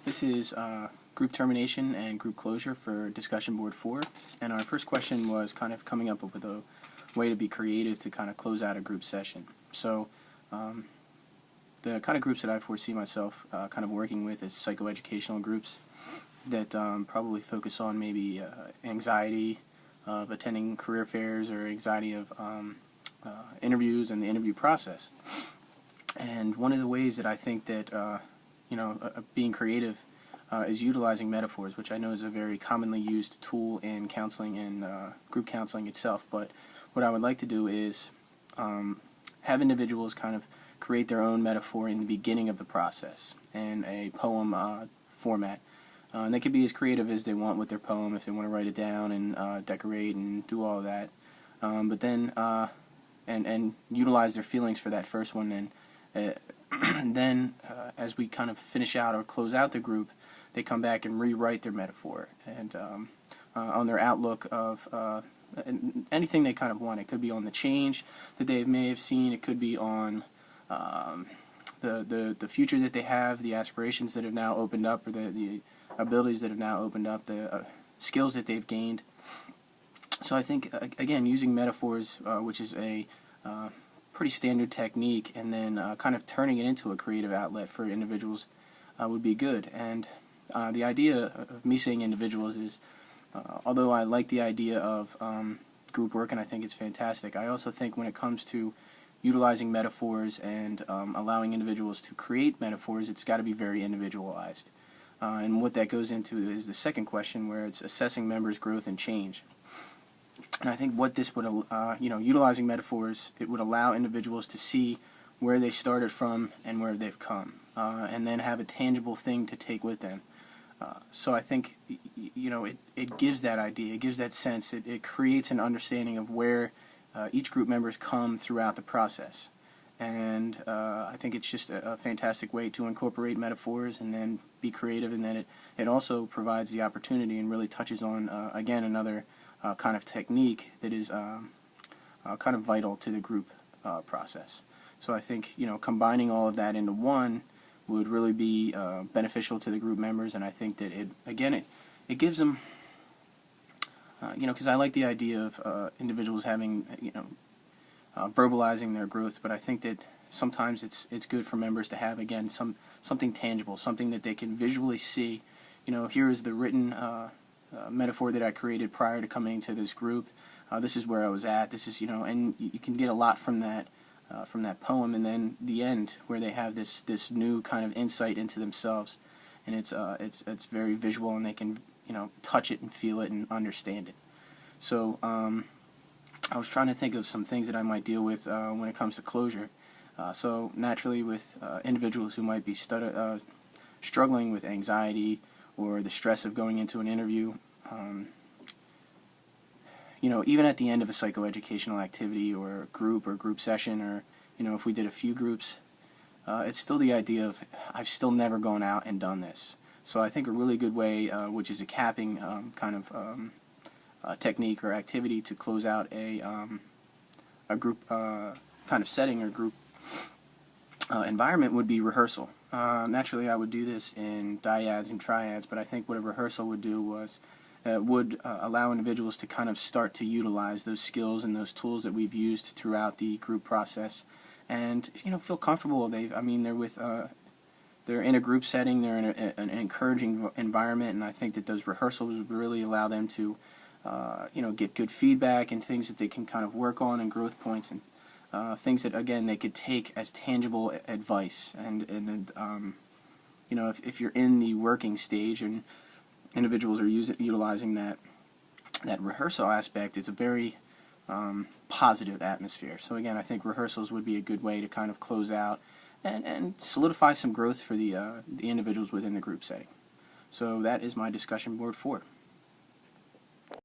This is group termination and group closure for discussion board 4. And our first question was kind of coming up with a way to be creative to kind of close out a group session. So the kind of groups that I foresee myself kind of working with is psychoeducational groups that probably focus on maybe anxiety of attending career fairs or anxiety of interviews and the interview process. And one of the ways that I think that being creative is utilizing metaphors, which I know is a very commonly used tool in counseling and group counseling itself. But what I would like to do is have individuals kind of create their own metaphor in the beginning of the process in a poem format. And they can be as creative as they want with their poem if they want to write it down and decorate and do all of that. But then and utilize their feelings for that first one, and then as we kind of finish out or close out the group, they come back and rewrite their metaphor and on their outlook of anything they kind of want. It could be on the change that they may have seen. It could be on the future that they have, the aspirations that have now opened up, or the abilities that have now opened up, the skills that they've gained. So I think, again, using metaphors, which is a pretty standard technique, and then kind of turning it into a creative outlet for individuals would be good. And the idea of me saying individuals is, although I like the idea of group work and I think it's fantastic, I also think when it comes to utilizing metaphors and allowing individuals to create metaphors, it's got to be very individualized. And what that goes into is the second question, where it's assessing members' growth and change. And I think what this would, utilizing metaphors, it would allow individuals to see where they started from and where they've come, and then have a tangible thing to take with them. So I think, it gives that idea, it gives that sense, it creates an understanding of where each group members come throughout the process. And I think it's just a fantastic way to incorporate metaphors and then be creative, and then it also provides the opportunity and really touches on, again, another kind of technique that is kind of vital to the group process. So I think, combining all of that into one would really be beneficial to the group members, and I think that it gives them, because I like the idea of individuals having, verbalizing their growth, but I think that sometimes it's good for members to have, again, something tangible, something that they can visually see. Here is the written metaphor that I created prior to coming to this group. This is where I was at. This is, and you can get a lot from that poem, and then the end where they have this new kind of insight into themselves, and it's very visual, and they can touch it and feel it and understand it. So I was trying to think of some things that I might deal with when it comes to closure. So naturally, with individuals who might be struggling with anxiety or the stress of going into an interview, even at the end of a psychoeducational activity or group session, or if we did a few groups, it's still the idea of, I've still never gone out and done this. So I think a really good way, which is a capping kind of technique or activity to close out a group kind of setting or group environment, would be rehearsal. Naturally, I would do this in dyads and triads, but I think what a rehearsal would do was would allow individuals to kind of start to utilize those skills and those tools that we've used throughout the group process, and feel comfortable. They're with they're in a group setting, they're in an encouraging environment, and I think that those rehearsals would really allow them to get good feedback and things that they can kind of work on, and growth points, and things that, again, they could take as tangible advice. And if you're in the working stage and individuals are utilizing that rehearsal aspect, it's a very positive atmosphere. So again, I think rehearsals would be a good way to kind of close out and solidify some growth for the individuals within the group setting. So that is my discussion board 4.